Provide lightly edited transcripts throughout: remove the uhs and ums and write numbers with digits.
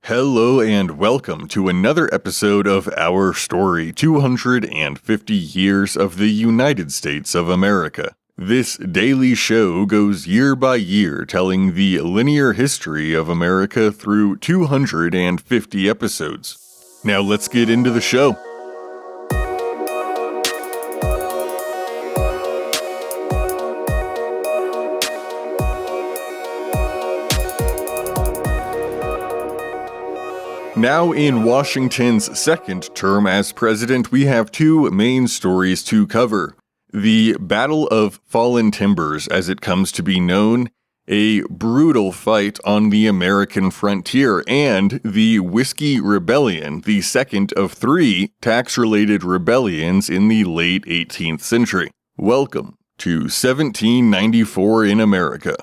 Hello and welcome to another episode of Our Story, 250 Years of the United States of America. This daily show goes year by year telling the linear history of America through 250 episodes. Now let's get into the show. Now in Washington's second term as president, we have two main stories to cover. The Battle of Fallen Timbers, as it comes to be known, a brutal fight on the American frontier, and the Whiskey Rebellion, the second of three tax-related rebellions in the late 18th century. Welcome to 1794 in America.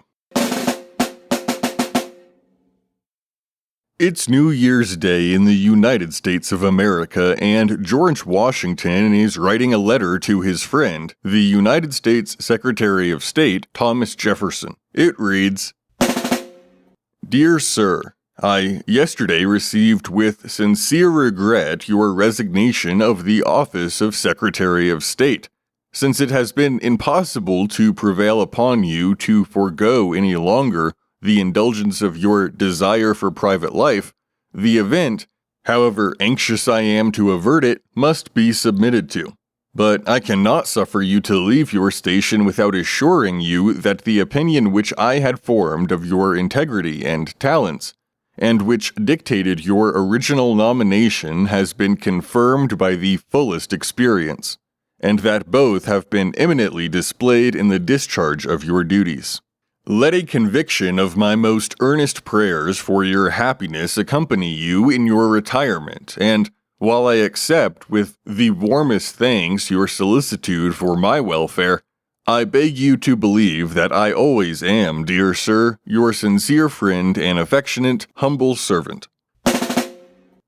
It's New Year's Day in the United States of America, and George Washington is writing a letter to his friend, the United States Secretary of State, Thomas Jefferson. It reads, "Dear Sir, I yesterday received with sincere regret your resignation of the office of Secretary of State. Since it has been impossible to prevail upon you to forego any longer the indulgence of your desire for private life, the event, however anxious I am to avert it, must be submitted to. But I cannot suffer you to leave your station without assuring you that the opinion which I had formed of your integrity and talents, and which dictated your original nomination, has been confirmed by the fullest experience, and that both have been eminently displayed in the discharge of your duties. Let a conviction of my most earnest prayers for your happiness accompany you in your retirement, and while I accept with the warmest thanks your solicitude for my welfare, I beg you to believe that I always am, dear sir, your sincere friend and affectionate, humble servant."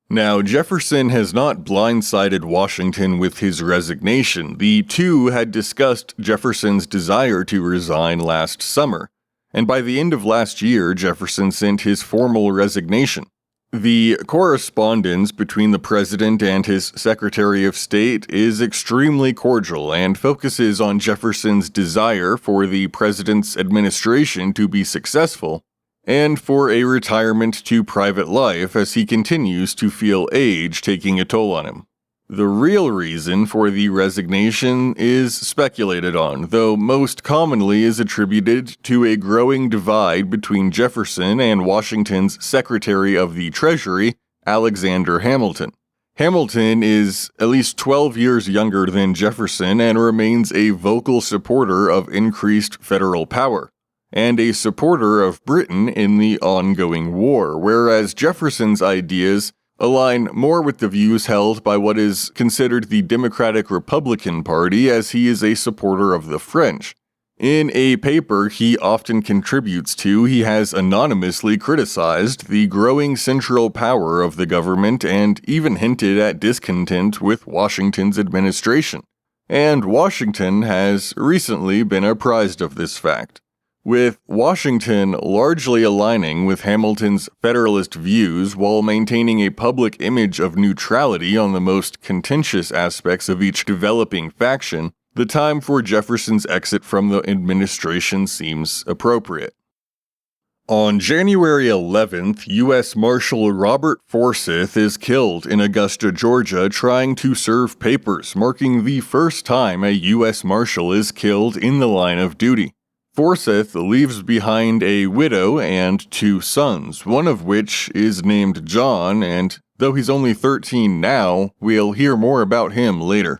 Now, Jefferson has not blindsided Washington with his resignation. The two had discussed Jefferson's desire to resign last summer, and by the end of last year, Jefferson sent his formal resignation. The correspondence between the president and his Secretary of State is extremely cordial and focuses on Jefferson's desire for the president's administration to be successful and for a retirement to private life as he continues to feel age taking a toll on him. The real reason for the resignation is speculated on, though most commonly is attributed to a growing divide between Jefferson and Washington's Secretary of the Treasury, Alexander Hamilton. Hamilton is at least 12 years younger than Jefferson and remains a vocal supporter of increased federal power, and a supporter of Britain in the ongoing war, whereas Jefferson's ideas align more with the views held by what is considered the Democratic-Republican Party, as he is a supporter of the French. In a paper he often contributes to, he has anonymously criticized the growing central power of the government and even hinted at discontent with Washington's administration. And Washington has recently been apprised of this fact. With Washington largely aligning with Hamilton's Federalist views while maintaining a public image of neutrality on the most contentious aspects of each developing faction, the time for Jefferson's exit from the administration seems appropriate. On January 11th, U.S. Marshal Robert Forsyth is killed in Augusta, Georgia, trying to serve papers, marking the first time a U.S. Marshal is killed in the line of duty. Forsyth leaves behind a widow and two sons, one of which is named John, and though he's only 13 now, we'll hear more about him later.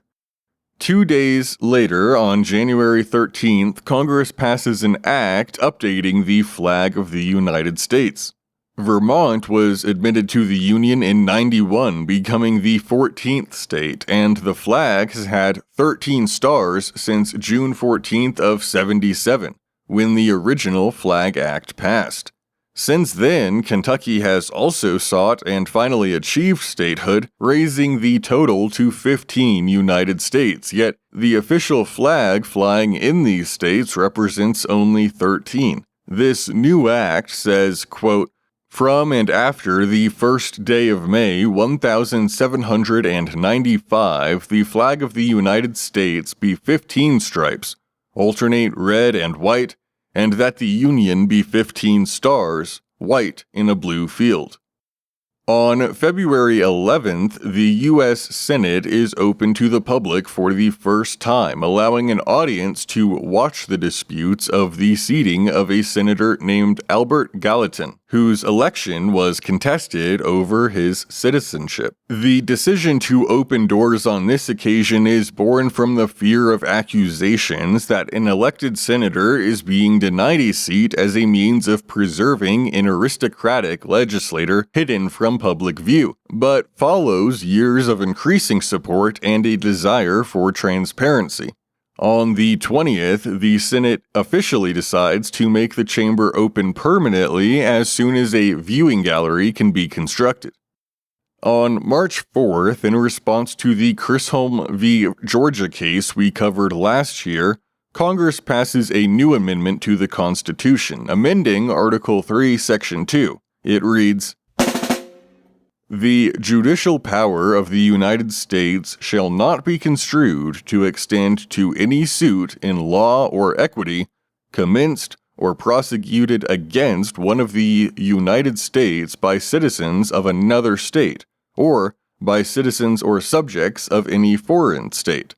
2 days later, on January 13th, Congress passes an act updating the flag of the United States. Vermont was admitted to the Union in '91, becoming the 14th state, and the flag has had 13 stars since June 14th of '77. When the original Flag Act passed. Since then, Kentucky has also sought and finally achieved statehood, raising the total to 15 United States, yet the official flag flying in these states represents only 13. This new act says, quote, From and after the first day of May 1795, the flag of the United States be 15 stripes, alternate red and white, and that the Union be 15 stars, white in a blue field. On February 11th, the U.S. Senate is open to the public for the first time, allowing an audience to watch the disputes of the seating of a senator named Albert Gallatin, whose election was contested over his citizenship. The decision to open doors on this occasion is born from the fear of accusations that an elected senator is being denied a seat as a means of preserving an aristocratic legislator hidden from public view, but follows years of increasing support and a desire for transparency. On the 20th, the Senate officially decides to make the chamber open permanently as soon as a viewing gallery can be constructed. On March 4th, in response to the Chisholm v. Georgia case we covered last year, Congress passes a new amendment to the Constitution, amending Article 3, Section 2. It reads, "The judicial power of the United States shall not be construed to extend to any suit in law or equity commenced or prosecuted against one of the United States by citizens of another state, or by citizens or subjects of any foreign state."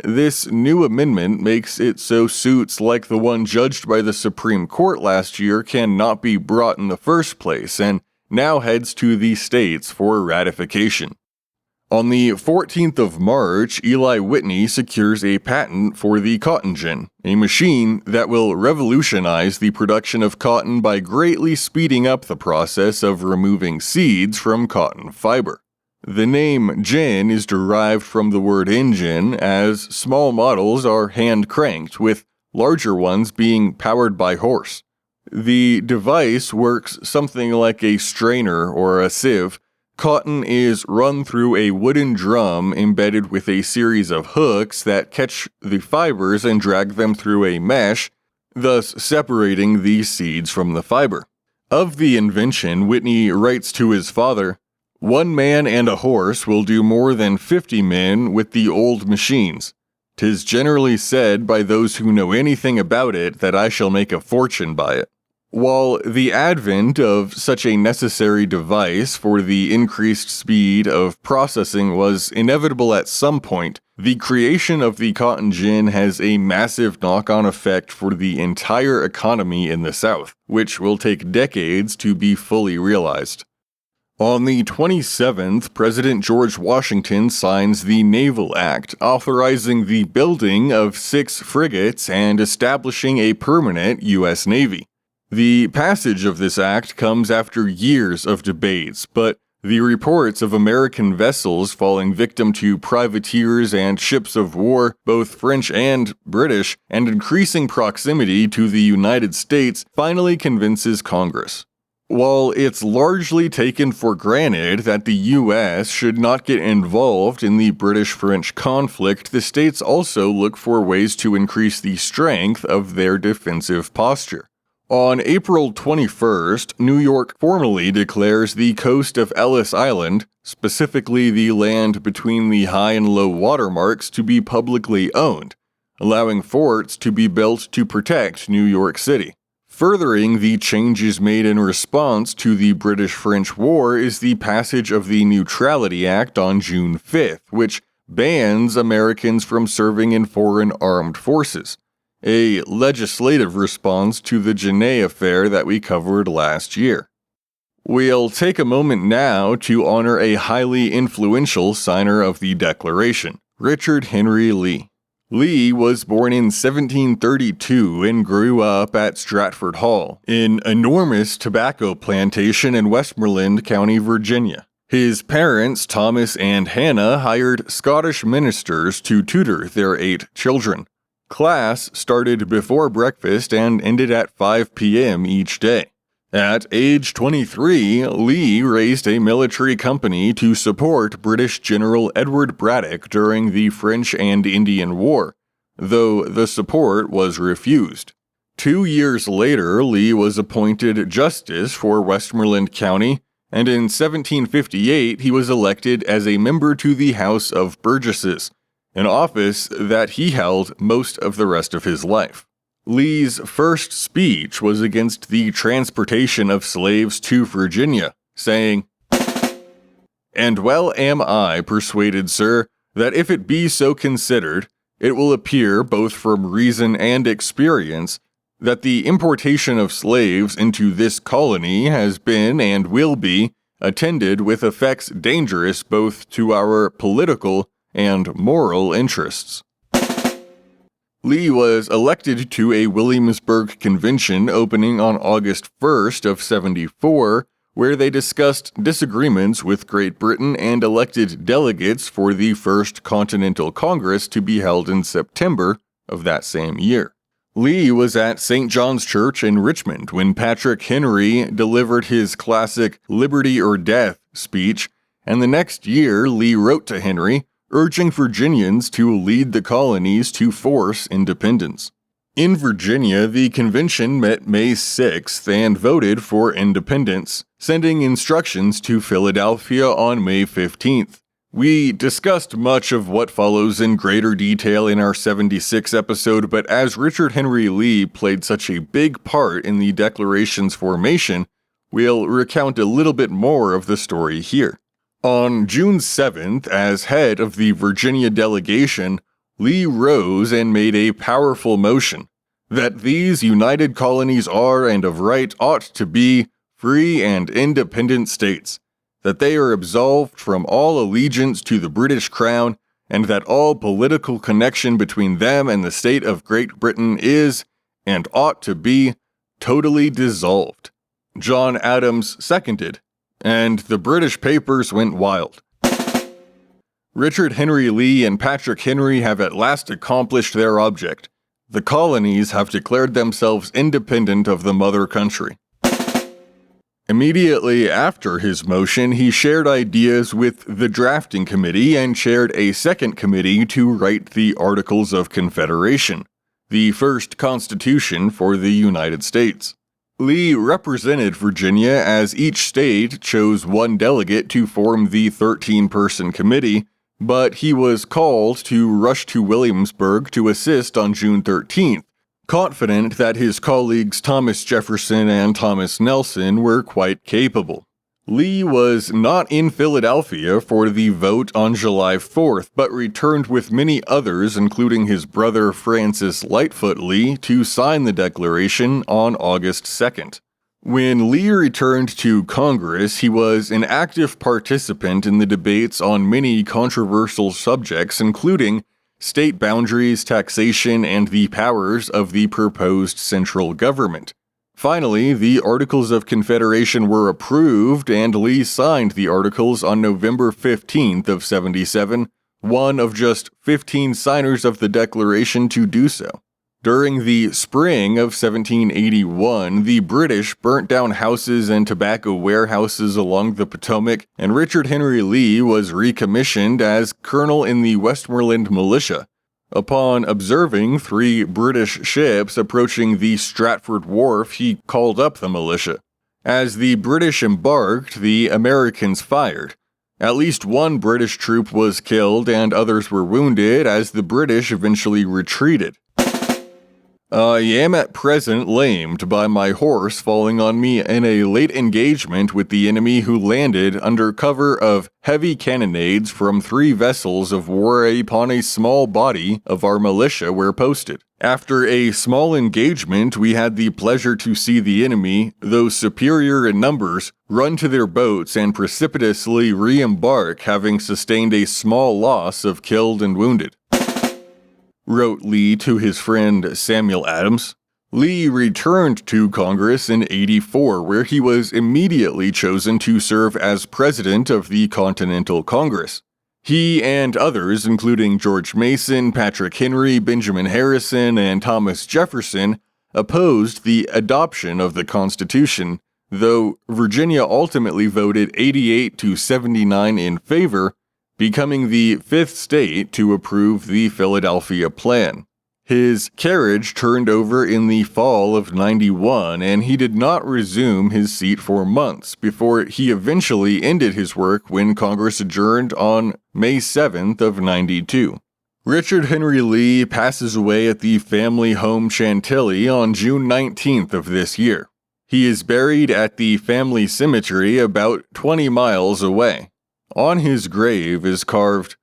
This new amendment makes it so suits like the one judged by the Supreme Court last year cannot be brought in the first place, and now heads to the states for ratification. On the 14th of March, Eli Whitney secures a patent for the cotton gin, a machine that will revolutionize the production of cotton by greatly speeding up the process of removing seeds from cotton fiber. The name gin is derived from the word engine, as small models are hand-cranked, with larger ones being powered by horse. The device works something like a strainer or a sieve. Cotton is run through a wooden drum embedded with a series of hooks that catch the fibers and drag them through a mesh, thus separating the seeds from the fiber. Of the invention, Whitney writes to his father, "One man and a horse will do more than 50 men with the old machines. 'Tis generally said by those who know anything about it that I shall make a fortune by it." While the advent of such a necessary device for the increased speed of processing was inevitable at some point, the creation of the cotton gin has a massive knock-on effect for the entire economy in the South, which will take decades to be fully realized. On the 27th, President George Washington signs the Naval Act, authorizing the building of 6 frigates and establishing a permanent U.S. Navy. The passage of this act comes after years of debates, but the reports of American vessels falling victim to privateers and ships of war, both French and British, and increasing proximity to the United States finally convinces Congress. While it's largely taken for granted that the U.S. should not get involved in the British-French conflict, the states also look for ways to increase the strength of their defensive posture. On April 21st, New York formally declares the coast of Ellis Island, specifically the land between the high and low water marks, to be publicly owned, allowing forts to be built to protect New York City. Furthering the changes made in response to the British-French War is the passage of the Neutrality Act on June 5th, which bans Americans from serving in foreign armed forces, a legislative response to the Genet affair that we covered last year. We'll take a moment now to honor a highly influential signer of the Declaration, Richard Henry Lee. Lee was born in 1732 and grew up at Stratford Hall, an enormous tobacco plantation in Westmoreland County, Virginia. His parents, Thomas and Hannah, hired Scottish ministers to tutor their 8 children. Class started before breakfast and ended at 5 p.m. each day. At age 23, Lee raised a military company to support British General Edward Braddock during the French and Indian War, though the support was refused. 2 years later, Lee was appointed justice for Westmoreland County, and in 1758 he was elected as a member to the House of Burgesses, an office that he held most of the rest of his life. Lee's first speech was against the transportation of slaves to Virginia, saying, "And well am I persuaded, sir, that if it be so considered, it will appear both from reason and experience that the importation of slaves into this colony has been and will be attended with effects dangerous both to our political and moral interests." Lee was elected to a Williamsburg Convention opening on August 1st of 74, where they discussed disagreements with Great Britain and elected delegates for the First Continental Congress to be held in September of that same year. Lee was at St. John's Church in Richmond when Patrick Henry delivered his classic "Liberty or Death" speech, and the next year Lee wrote to Henry, urging Virginians to lead the colonies to force independence. In Virginia, the convention met May 6th and voted for independence, sending instructions to Philadelphia on May 15th. We discussed much of what follows in greater detail in our 76 episode, but as Richard Henry Lee played such a big part in the Declaration's formation, we'll recount a little bit more of the story here. On June 7th, as head of the Virginia delegation, Lee rose and made a powerful motion that these united colonies are and of right ought to be free and independent states, that they are absolved from all allegiance to the British Crown, and that all political connection between them and the state of Great Britain is, and ought to be, totally dissolved. John Adams seconded, and the British papers went wild. Richard Henry Lee and Patrick Henry have at last accomplished their object. The colonies have declared themselves independent of the mother country. Immediately after his motion, he shared ideas with the drafting committee and chaired a second committee to write the Articles of Confederation, the first constitution for the United States. Lee represented Virginia as each state chose one delegate to form the 13-person committee, but he was called to rush to Williamsburg to assist on June 13th, confident that his colleagues Thomas Jefferson and Thomas Nelson were quite capable. Lee was not in Philadelphia for the vote on July 4th, but returned with many others, including his brother Francis Lightfoot Lee, to sign the Declaration on August 2nd. When Lee returned to Congress, he was an active participant in the debates on many controversial subjects, including state boundaries, taxation, and the powers of the proposed central government. Finally, the Articles of Confederation were approved, and Lee signed the Articles on November 15th of 77, one of just 15 signers of the Declaration to do so. During the spring of 1781, the British burnt down houses and tobacco warehouses along the Potomac, and Richard Henry Lee was recommissioned as colonel in the Westmoreland Militia. Upon observing 3 British ships approaching the Stratford Wharf, he called up the militia. As the British embarked, the Americans fired. At least one British troop was killed and others were wounded as the British eventually retreated. "I am at present lamed by my horse falling on me in a late engagement with the enemy, who landed under cover of heavy cannonades from 3 vessels of war upon a small body of our militia were posted. After a small engagement, we had the pleasure to see the enemy, though superior in numbers, run to their boats and precipitously re-embark, having sustained a small loss of killed and wounded," wrote Lee to his friend Samuel Adams. Lee returned to Congress in 84, where he was immediately chosen to serve as president of the Continental Congress. He and others, including George Mason, Patrick Henry, Benjamin Harrison, and Thomas Jefferson, opposed the adoption of the Constitution, though Virginia ultimately voted 88 to 79 in favor, becoming the 5th state to approve the Philadelphia Plan. His carriage turned over in the fall of 91, and he did not resume his seat for months before he eventually ended his work when Congress adjourned on May 7th of 92. Richard Henry Lee passes away at the family home Chantilly on June 19th of this year. He is buried at the family cemetery about 20 miles away. On his grave is carved,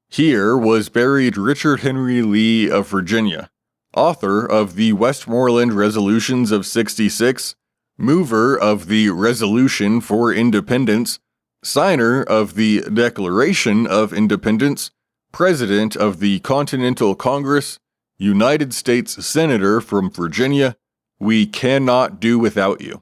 "Here was buried Richard Henry Lee of Virginia, author of the Westmoreland Resolutions of '66, mover of the Resolution for Independence, signer of the Declaration of Independence, President of the Continental Congress, United States Senator from Virginia. We cannot do without you."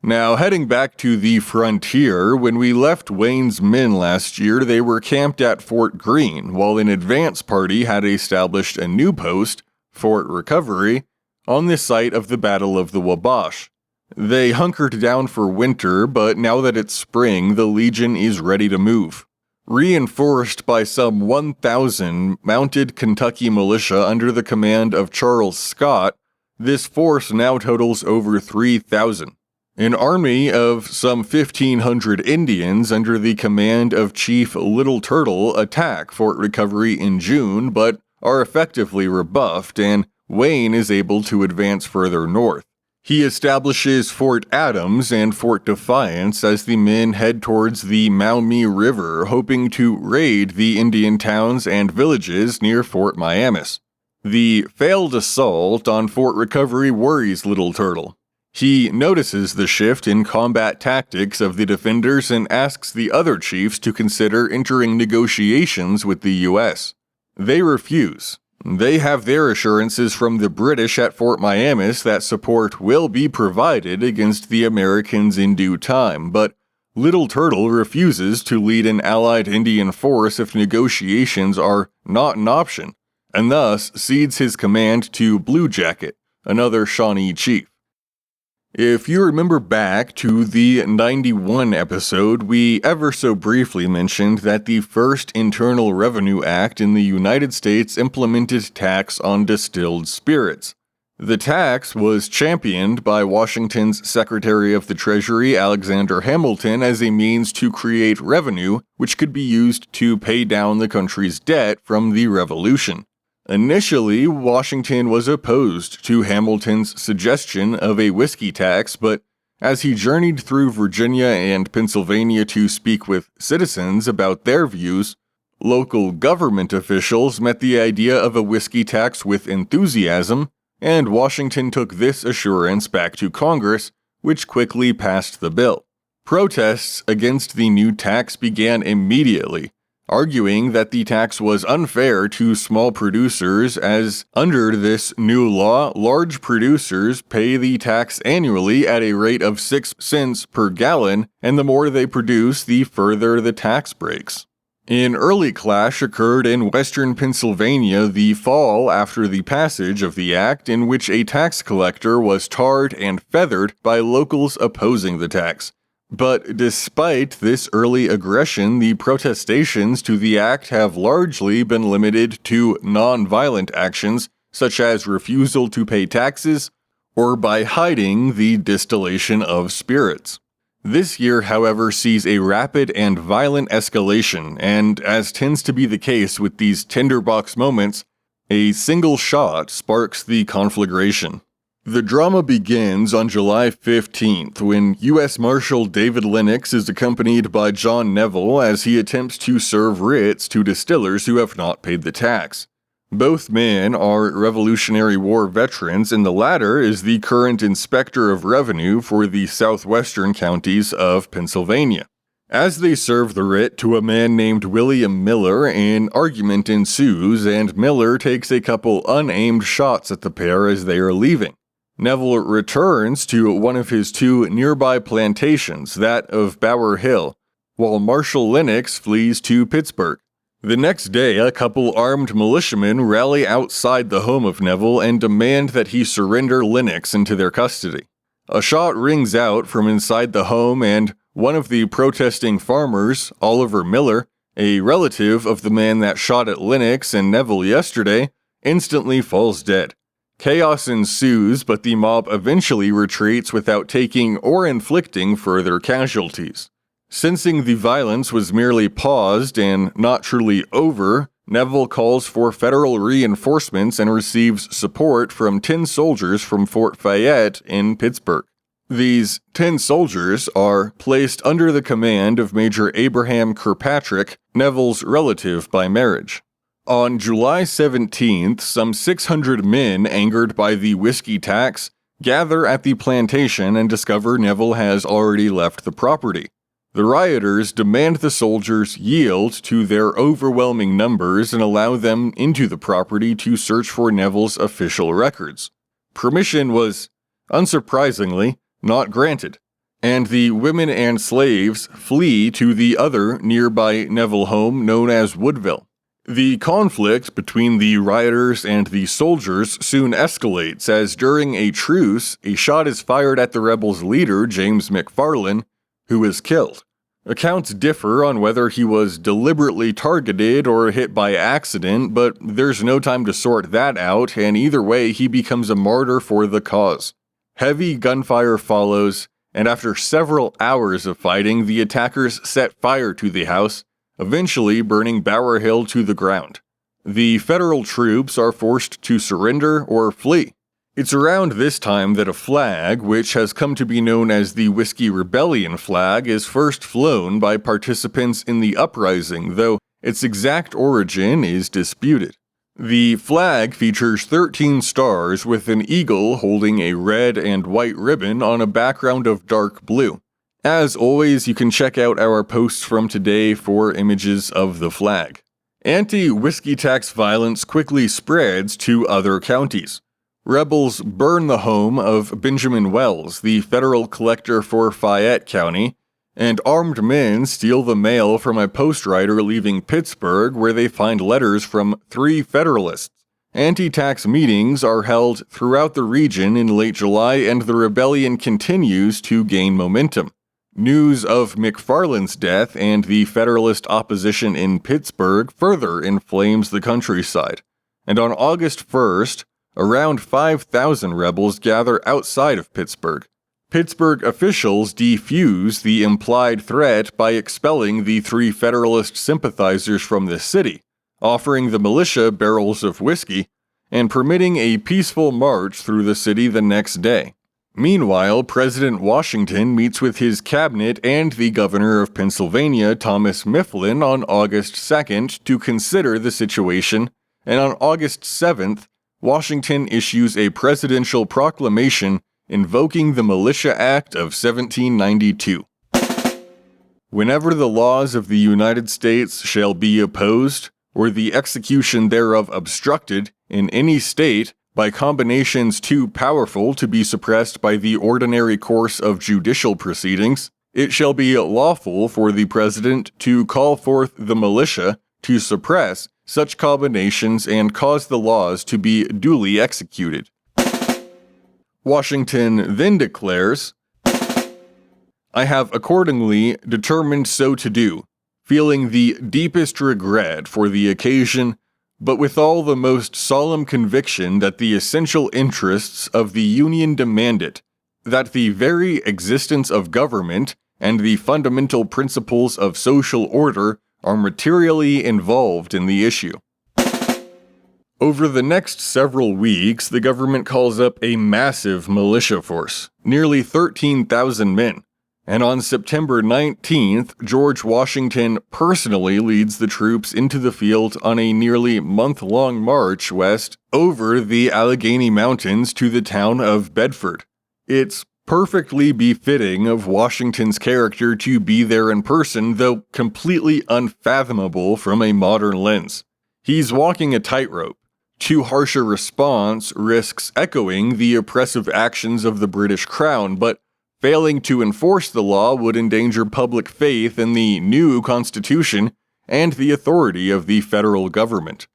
Now, heading back to the frontier, when we left Wayne's men last year, they were camped at Fort Greene, while an advance party had established a new post, Fort Recovery, on the site of the Battle of the Wabash. They hunkered down for winter, but now that it's spring, the Legion is ready to move. Reinforced by some 1,000 mounted Kentucky militia under the command of Charles Scott, this force now totals over 3,000. An army of some 1,500 Indians under the command of Chief Little Turtle attack Fort Recovery in June, but are effectively rebuffed, and Wayne is able to advance further north. He establishes Fort Adams and Fort Defiance as the men head towards the Maumee River, hoping to raid the Indian towns and villages near Fort Miamis. The failed assault on Fort Recovery worries Little Turtle. He notices the shift in combat tactics of the defenders and asks the other chiefs to consider entering negotiations with the U.S. They refuse. They have their assurances from the British at Fort Miamis that support will be provided against the Americans in due time, but Little Turtle refuses to lead an allied Indian force if negotiations are not an option, and thus cedes his command to Blue Jacket, another Shawnee chief. If you remember back to the 91 episode, we ever so briefly mentioned that the first Internal Revenue Act in the United States implemented tax on distilled spirits. The tax was championed by Washington's Secretary of the Treasury, Alexander Hamilton, as a means to create revenue which could be used to pay down the country's debt from the Revolution. Initially, Washington was opposed to Hamilton's suggestion of a whiskey tax, but as he journeyed through Virginia and Pennsylvania to speak with citizens about their views, local government officials met the idea of a whiskey tax with enthusiasm, and Washington took this assurance back to Congress, which quickly passed the bill. Protests against the new tax began immediately, arguing that the tax was unfair to small producers as, under this new law, large producers pay the tax annually at a rate of 6 cents per gallon, and the more they produce, the further the tax breaks. An early clash occurred in western Pennsylvania the fall after the passage of the act, in which a tax collector was tarred and feathered by locals opposing the tax. But despite this early aggression, the protestations to the act have largely been limited to non-violent actions, such as refusal to pay taxes, or by hiding the distillation of spirits. This year, however, sees a rapid and violent escalation, and as tends to be the case with these tinderbox moments, a single shot sparks the conflagration. The drama begins on July 15th, when U.S. Marshal David Lennox is accompanied by John Neville as he attempts to serve writs to distillers who have not paid the tax. Both men are Revolutionary War veterans, and the latter is the current Inspector of Revenue for the southwestern counties of Pennsylvania. As they serve the writ to a man named William Miller, an argument ensues, and Miller takes a couple unaimed shots at the pair as they are leaving. Neville returns to one of his two nearby plantations, that of Bower Hill, while Marshal Lennox flees to Pittsburgh. The next day, a couple armed militiamen rally outside the home of Neville and demand that he surrender Lennox into their custody. A shot rings out from inside the home, and one of the protesting farmers, Oliver Miller, A relative of the man that shot at Lennox and Neville yesterday instantly falls dead. Chaos ensues, but the mob eventually retreats without taking or inflicting further casualties. Sensing the violence was merely paused and not truly over, Neville calls for federal reinforcements and receives support from 10 soldiers from Fort Fayette in Pittsburgh. These 10 soldiers are placed under the command of Major Abraham Kirkpatrick, Neville's relative by marriage. On July 17th, some 600 men, angered by the whiskey tax, gather at the plantation and discover Neville has already left the property. The rioters demand the soldiers yield to their overwhelming numbers and allow them into the property to search for Neville's official records. Permission was, unsurprisingly, not granted, and the women and slaves flee to the other nearby Neville home known as Woodville. The conflict between the rioters and the soldiers soon escalates as during a truce, a shot is fired at the rebels' leader, James McFarland, who is killed. Accounts differ on whether he was deliberately targeted or hit by accident, but there's no time to sort that out, and either way he becomes a martyr for the cause. Heavy gunfire follows, and after several hours of fighting, the attackers set fire to the house, eventually burning Bower Hill to the ground. The federal troops are forced to surrender or flee. It's around this time that a flag, which has come to be known as the Whiskey Rebellion flag, is first flown by participants in the uprising, though its exact origin is disputed. The flag features 13 stars with an eagle holding a red and white ribbon on a background of dark blue. As always, you can check out our posts from today for images of the flag. Anti-whiskey tax violence quickly spreads to other counties. Rebels burn the home of Benjamin Wells, the federal collector for Fayette County, and armed men steal the mail from a postwriter leaving Pittsburgh where they find letters from 3 Federalists. Anti-tax meetings are held throughout the region in late July, and the rebellion continues to gain momentum. News of McFarland's death and the Federalist opposition in Pittsburgh further inflames the countryside, and on August 1st, around 5,000 rebels gather outside of Pittsburgh. Pittsburgh officials defuse the implied threat by expelling the 3 Federalist sympathizers from the city, offering the militia barrels of whiskey, and permitting a peaceful march through the city the next day. Meanwhile, President Washington meets with his cabinet and the governor of Pennsylvania, Thomas Mifflin, on August 2nd to consider the situation, and on August 7th, Washington issues a presidential proclamation invoking the Militia Act of 1792. Whenever the laws of the United States shall be opposed, or the execution thereof obstructed, in any state, by combinations too powerful to be suppressed by the ordinary course of judicial proceedings, it shall be lawful for the President to call forth the militia to suppress such combinations and cause the laws to be duly executed. Washington then declares, I have accordingly determined so to do, feeling the deepest regret for the occasion, but with all the most solemn conviction that the essential interests of the Union demand it, that the very existence of government and the fundamental principles of social order are materially involved in the issue. Over the next several weeks, the government calls up a massive militia force, nearly 13,000 men, and on September 19th, George Washington personally leads the troops into the field on a nearly month-long march west over the Allegheny Mountains to the town of Bedford. It's perfectly befitting of Washington's character to be there in person, though completely unfathomable from a modern lens. He's walking a tightrope. Too harsh a response risks echoing the oppressive actions of the British Crown, but failing to enforce the law would endanger public faith in the new Constitution and the authority of the federal government.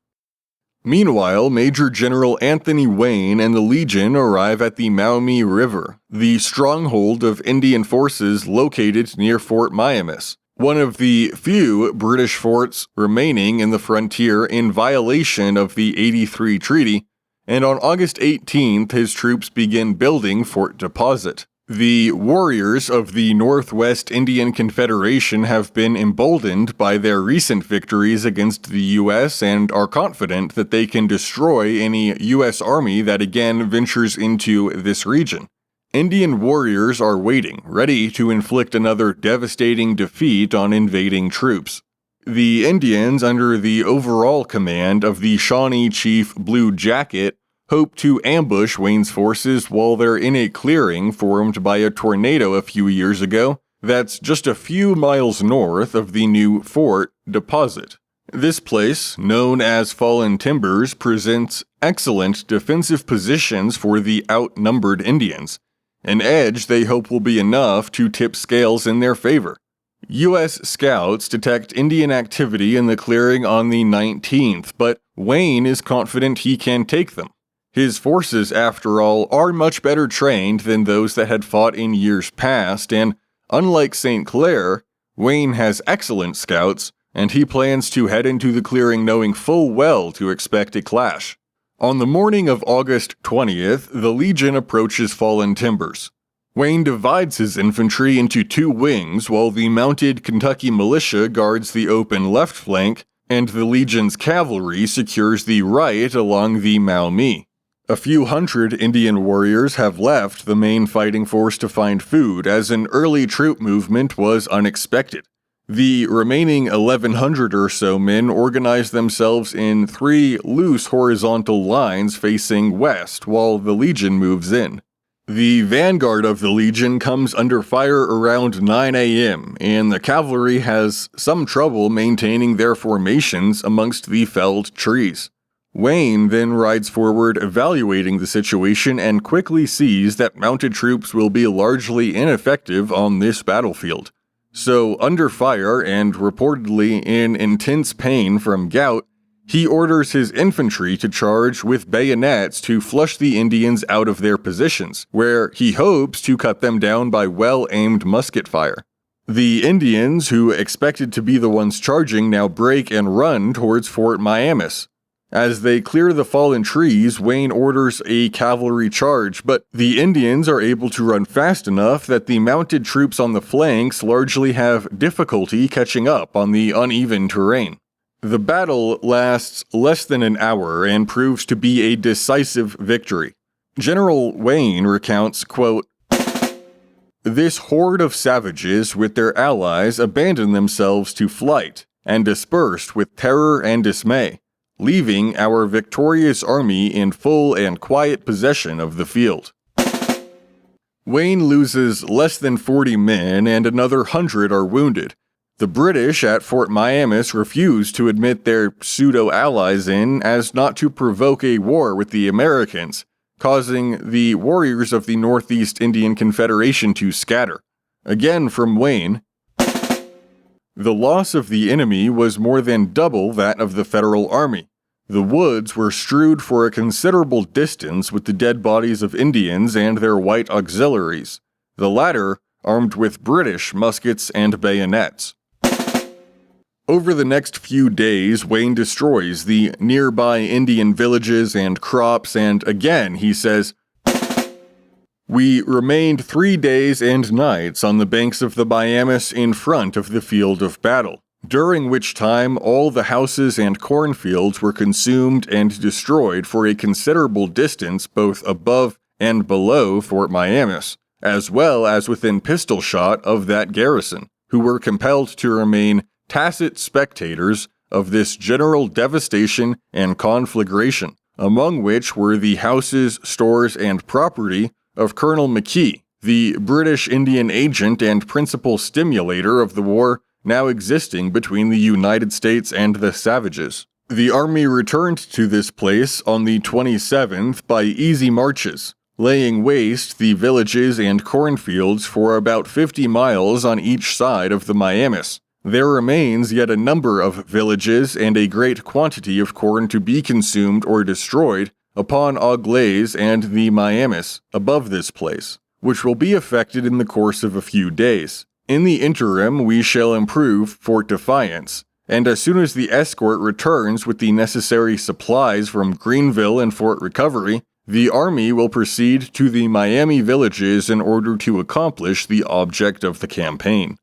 Meanwhile, Major General Anthony Wayne and the Legion arrive at the Maumee River, the stronghold of Indian forces located near Fort Miamis. one of the few British forts remaining in the frontier in violation of the '83 treaty, and on August 18th his troops begin building Fort Deposit. The warriors of the Northwest Indian Confederation have been emboldened by their recent victories against the U.S. and are confident that they can destroy any U.S. army that again ventures into this region. Indian warriors are waiting, ready to inflict another devastating defeat on invading troops. The Indians, under the overall command of the Shawnee chief Blue Jacket, hope to ambush Wayne's forces while they're in a clearing formed by a tornado a few years ago that's just a few miles north of the new Fort Deposit. This place, known as Fallen Timbers, presents excellent defensive positions for the outnumbered Indians, an edge they hope will be enough to tip scales in their favor. U.S. scouts detect Indian activity in the clearing on the 19th, but Wayne is confident he can take them. His forces, after all, are much better trained than those that had fought in years past, and unlike St. Clair, Wayne has excellent scouts, and he plans to head into the clearing knowing full well to expect a clash. On the morning of August 20th, the Legion approaches Fallen Timbers. Wayne divides his infantry into two wings while the mounted Kentucky militia guards the open left flank, and the Legion's cavalry secures the right along the Maumee. A few hundred Indian warriors have left the main fighting force to find food, as an early troop movement was unexpected. The remaining 1,100 or so men organize themselves in three loose horizontal lines facing west while the Legion moves in. The vanguard of the Legion comes under fire around 9 a.m., and the cavalry has some trouble maintaining their formations amongst the felled trees. Wayne then rides forward evaluating the situation and quickly sees that mounted troops will be largely ineffective on this battlefield. So, under fire and reportedly in intense pain from gout, he orders his infantry to charge with bayonets to flush the Indians out of their positions, where he hopes to cut them down by well-aimed musket fire. The Indians, who expected to be the ones charging, now break and run towards Fort Miamis. As they clear the fallen trees, Wayne orders a cavalry charge, but the Indians are able to run fast enough that the mounted troops on the flanks largely have difficulty catching up on the uneven terrain. The battle lasts less than an hour and proves to be a decisive victory. General Wayne recounts, quote, "This horde of savages with their allies abandoned themselves to flight and dispersed with terror and dismay, leaving our victorious army in full and quiet possession of the field." Wayne loses less than 40 men and another 100 are wounded. The British at Fort Miamis refuse to admit their pseudo-allies in as not to provoke a war with the Americans, causing the warriors of the Northeast Indian Confederation to scatter. Again from Wayne, "The loss of the enemy was more than double that of the Federal Army. The woods were strewed for a considerable distance with the dead bodies of Indians and their white auxiliaries, the latter armed with British muskets and bayonets." Over the next few days, Wayne destroys the nearby Indian villages and crops, and again he says, "We remained 3 days and nights on the banks of the Miamis in front of the field of battle, during which time all the houses and cornfields were consumed and destroyed for a considerable distance both above and below Fort Miamis, as well as within pistol shot of that garrison, who were compelled to remain tacit spectators of this general devastation and conflagration, among which were the houses, stores, and property of Colonel McKee, the British Indian agent and principal stimulator of the war now existing between the United States and the savages. The army returned to this place on the 27th by easy marches, laying waste the villages and cornfields for about 50 miles on each side of the Miamis. There remains yet a number of villages and a great quantity of corn to be consumed or destroyed upon Auglaize and the Miamis above this place, which will be effected in the course of a few days. In the interim, we shall improve Fort Defiance, and as soon as the escort returns with the necessary supplies from Greenville and Fort Recovery, the Army will proceed to the Miami villages in order to accomplish the object of the campaign.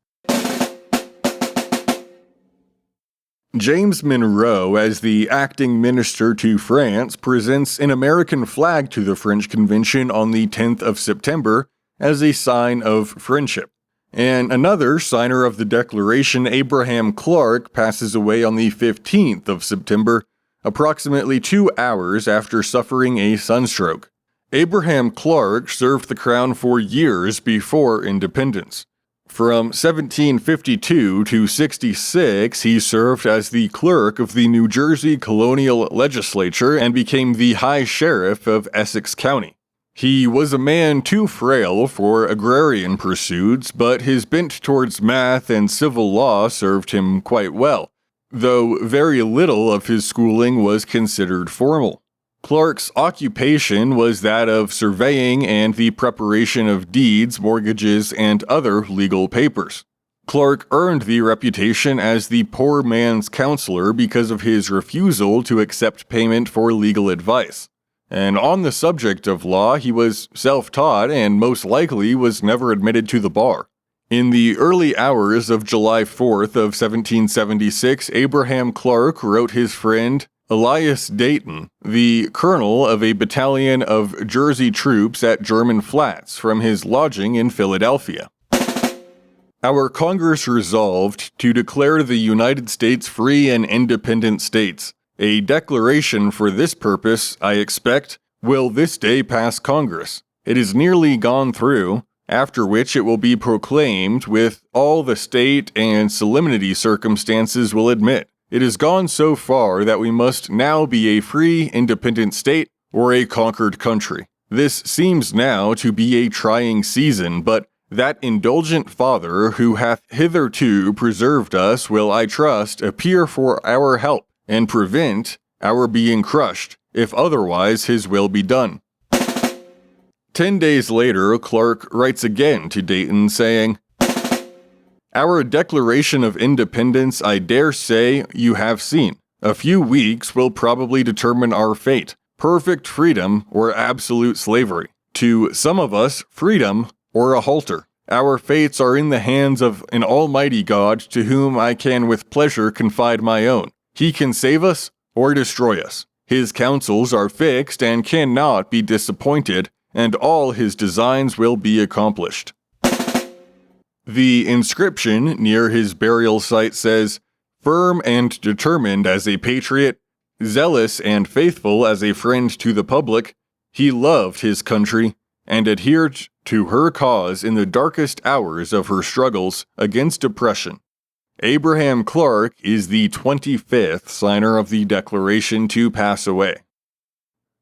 James Monroe, as the acting minister to France, presents an American flag to the French Convention on the 10th of September as a sign of friendship. And another signer of the Declaration, Abraham Clark, passes away on the 15th of September, approximately 2 hours after suffering a sunstroke. Abraham Clark served the crown for years before independence. From 1752 to 66, he served as the clerk of the New Jersey Colonial Legislature and became the High Sheriff of Essex County. He was a man too frail for agrarian pursuits, but his bent towards math and civil law served him quite well, though very little of his schooling was considered formal. Clark's occupation was that of surveying and the preparation of deeds, mortgages, and other legal papers. Clark earned the reputation as the poor man's counselor because of his refusal to accept payment for legal advice. And on the subject of law, he was self-taught and most likely was never admitted to the bar. In the early hours of July 4th of 1776, Abraham Clark wrote his friend Elias Dayton, the colonel of a battalion of Jersey troops at German Flats, from his lodging in Philadelphia. Our Congress resolved to declare the United States free and independent states. A declaration for this purpose, I expect, will this day pass Congress. It is nearly gone through, after which it will be proclaimed with all the state and solemnity circumstances will admit. It has gone so far that we must now be a free, independent state or a conquered country. This seems now to be a trying season, but that indulgent Father who hath hitherto preserved us will, I trust, appear for our help and prevent our being crushed, if otherwise his will be done. 10 days later, Clark writes again to Dayton saying, Our Declaration of Independence, I dare say, you have seen. A few weeks will probably determine our fate, perfect freedom or absolute slavery. To some of us, freedom or a halter. Our fates are in the hands of an almighty God to whom I can with pleasure confide my own. He can save us or destroy us. His counsels are fixed and cannot be disappointed, and all his designs will be accomplished. The inscription near his burial site says, Firm and determined as a patriot, zealous and faithful as a friend to the public, he loved his country and adhered to her cause in the darkest hours of her struggles against oppression. Abraham Clark is the 25th signer of the Declaration to pass away.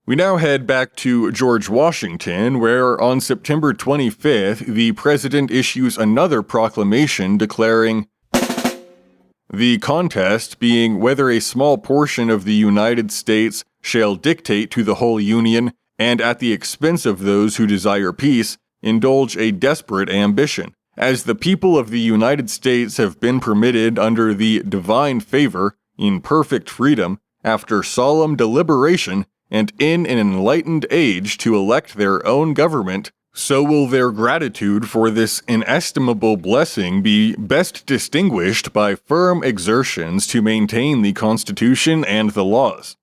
We now head back to George Washington, where on September 25th, the president issues another proclamation declaring, the contest being whether a small portion of the United States shall dictate to the whole Union, and at the expense of those who desire peace, indulge a desperate ambition. As the people of the United States have been permitted under the divine favor, in perfect freedom, after solemn deliberation, and in an enlightened age to elect their own government, so will their gratitude for this inestimable blessing be best distinguished by firm exertions to maintain the Constitution and the laws.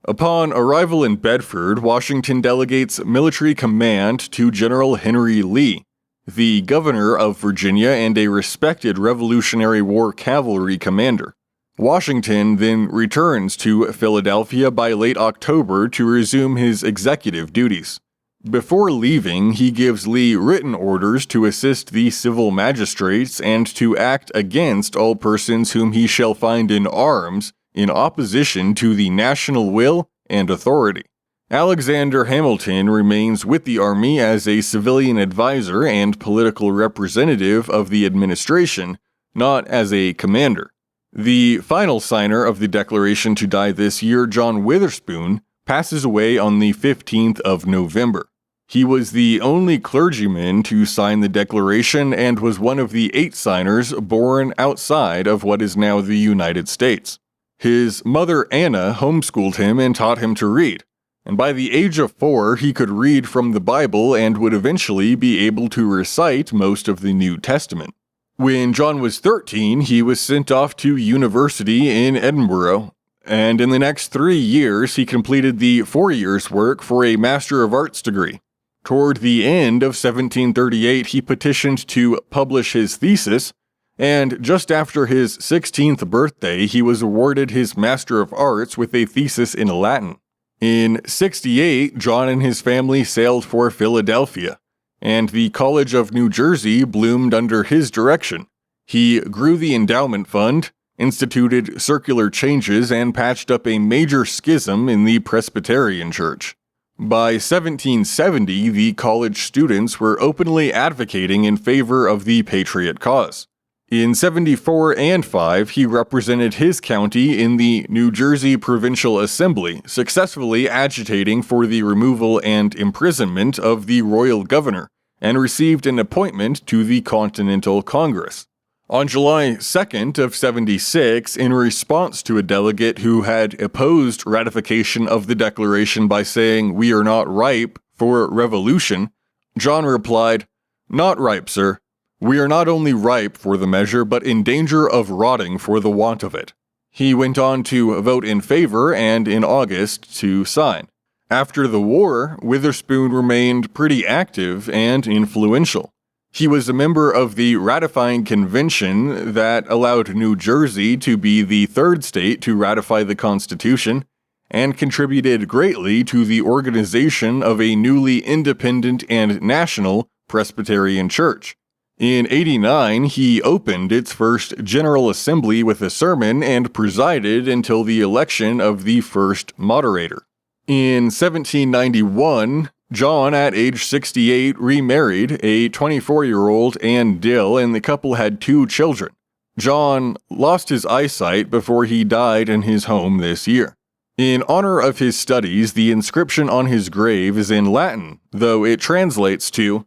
Upon arrival in Bedford, Washington delegates military command to General Henry Lee, the governor of Virginia and a respected Revolutionary War cavalry commander. Washington then returns to Philadelphia by late October to resume his executive duties. Before leaving, he gives Lee written orders to assist the civil magistrates and to act against all persons whom he shall find in arms in opposition to the national will and authority. Alexander Hamilton remains with the Army as a civilian advisor and political representative of the administration, not as a commander. The final signer of the Declaration to die this year, John Witherspoon, passes away on the 15th of November. He was the only clergyman to sign the Declaration and was one of the 8 signers born outside of what is now the United States. His mother Anna homeschooled him and taught him to read, and by the age of 4 he could read from the Bible and would eventually be able to recite most of the New Testament. When John was 13, he was sent off to university in Edinburgh, and in the next 3 years he completed the 4 years' work for a Master of Arts degree. Toward the end of 1738, he petitioned to publish his thesis, and just after his 16th birthday, he was awarded his Master of Arts with a thesis in Latin. In 68, John and his family sailed for Philadelphia, and the College of New Jersey bloomed under his direction. He grew the endowment fund, instituted circular changes, and patched up a major schism in the Presbyterian Church. By 1770, the college students were openly advocating in favor of the Patriot cause. In 74 and 5, he represented his county in the New Jersey Provincial Assembly, successfully agitating for the removal and imprisonment of the royal governor, and received an appointment to the Continental Congress. On July 2nd of 76, in response to a delegate who had opposed ratification of the Declaration by saying, "We are not ripe for revolution," John replied, "Not ripe, sir. We are not only ripe for the measure, but in danger of rotting for the want of it." He went on to vote in favor and, in August, to sign. After the war, Witherspoon remained pretty active and influential. He was a member of the ratifying convention that allowed New Jersey to be the 3rd state to ratify the Constitution, and contributed greatly to the organization of a newly independent and national Presbyterian Church. In 89, he opened its first General Assembly with a sermon and presided until the election of the first moderator. In 1791, John, at age 68, remarried a 24-year-old Anne Dill, and the couple had 2 children. John lost his eyesight before he died in his home this year. In honor of his studies, the inscription on his grave is in Latin, though it translates to,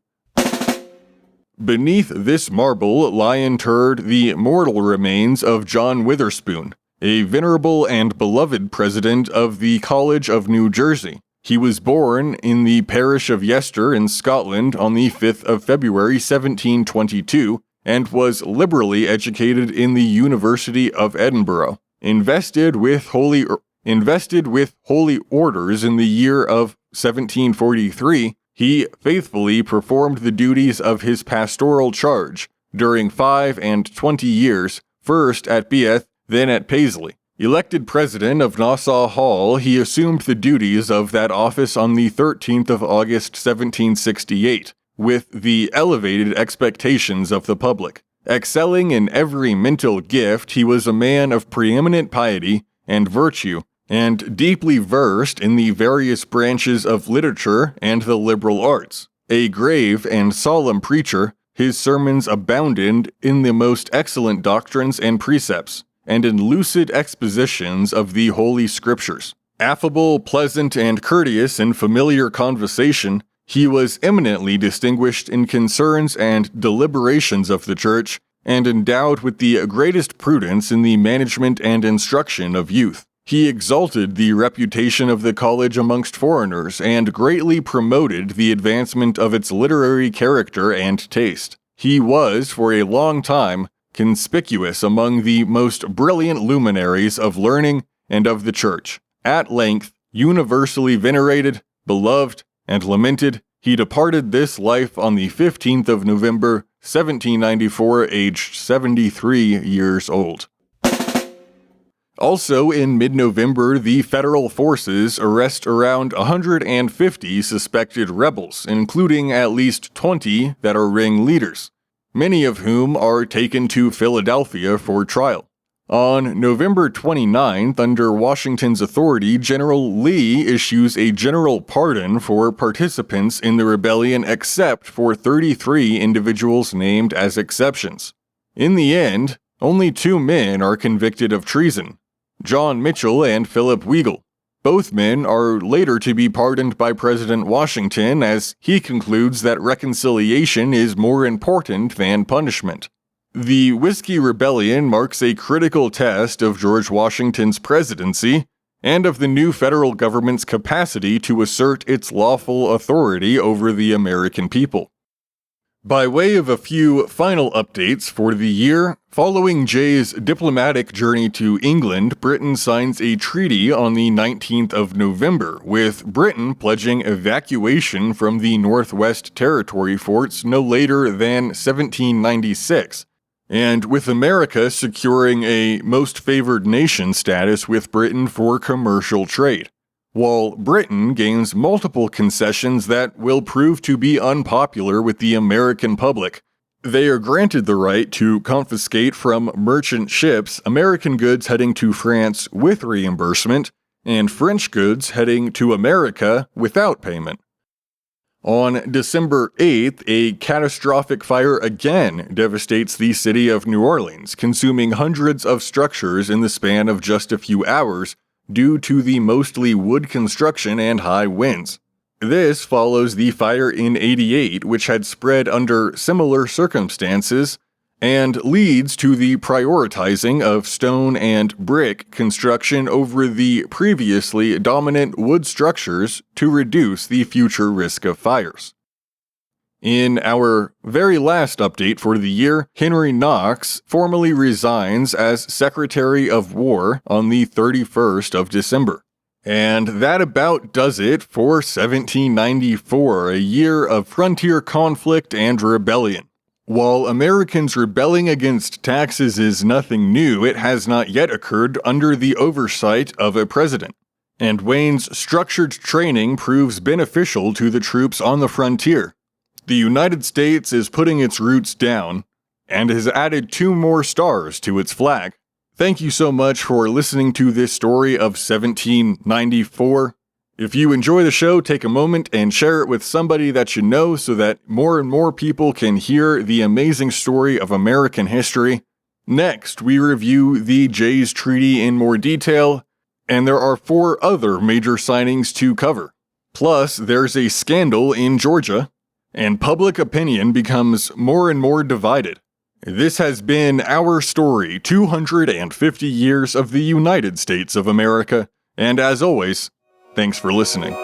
"Beneath this marble lie interred the mortal remains of John Witherspoon, a venerable and beloved president of the College of New Jersey. He was born in the parish of Yester in Scotland on the 5th of February 1722 and was liberally educated in the University of Edinburgh. Invested with holy orders in the year of 1743, he faithfully performed the duties of his pastoral charge during 5 and 20 years, first at Beath, then at Paisley. Elected president of Nassau Hall, he assumed the duties of that office on the 13th of August 1768, with the elevated expectations of the public. Excelling in every mental gift, he was a man of preeminent piety and virtue, and deeply versed in the various branches of literature and the liberal arts. A grave and solemn preacher, his sermons abounded in the most excellent doctrines and precepts, and in lucid expositions of the Holy Scriptures. Affable, pleasant, and courteous in familiar conversation, he was eminently distinguished in concerns and deliberations of the Church, and endowed with the greatest prudence in the management and instruction of youth. He exalted the reputation of the college amongst foreigners, and greatly promoted the advancement of its literary character and taste. He was, for a long time, conspicuous among the most brilliant luminaries of learning and of the Church. At length, universally venerated, beloved, and lamented, he departed this life on the 15th of November, 1794, aged 73 years old. Also in mid-November, the federal forces arrest around 150 suspected rebels, including at least 20 that are ringleaders, many of whom are taken to Philadelphia for trial. On November 29th, under Washington's authority, General Lee issues a general pardon for participants in the rebellion except for 33 individuals named as exceptions. In the end, only 2 men are convicted of treason, John Mitchell and Philip Weigel. Both men are later to be pardoned by President Washington, as he concludes that reconciliation is more important than punishment. The Whiskey Rebellion marks a critical test of George Washington's presidency and of the new federal government's capacity to assert its lawful authority over the American people. By way of a few final updates for the year, following Jay's diplomatic journey to England, Britain signs a treaty on the 19th of November, with Britain pledging evacuation from the Northwest Territory forts no later than 1796, and with America securing a most favored nation status with Britain for commercial trade, while Britain gains multiple concessions that will prove to be unpopular with the American public. They are granted the right to confiscate from merchant ships American goods heading to France with reimbursement, and French goods heading to America without payment. On December 8th, a catastrophic fire again devastates the city of New Orleans, consuming hundreds of structures in the span of just a few hours, due to the mostly wood construction and high winds. This follows the fire in '88, which had spread under similar circumstances, and leads to the prioritizing of stone and brick construction over the previously dominant wood structures to reduce the future risk of fires. In our very last update for the year, Henry Knox formally resigns as Secretary of War on the 31st of December. And that about does it for 1794, a year of frontier conflict and rebellion. While Americans rebelling against taxes is nothing new, it has not yet occurred under the oversight of a president. And Wayne's structured training proves beneficial to the troops on the frontier. The United States is putting its roots down and has added 2 more stars to its flag. Thank you so much for listening to this story of 1794. If you enjoy the show, take a moment and share it with somebody that you know so that more and more people can hear the amazing story of American history. Next, we review the Jay's Treaty in more detail, and there are 4 other major signings to cover. Plus, there's a scandal in Georgia, and public opinion becomes more and more divided. This has been our story, 250 years of the United States of America, and as always, thanks for listening.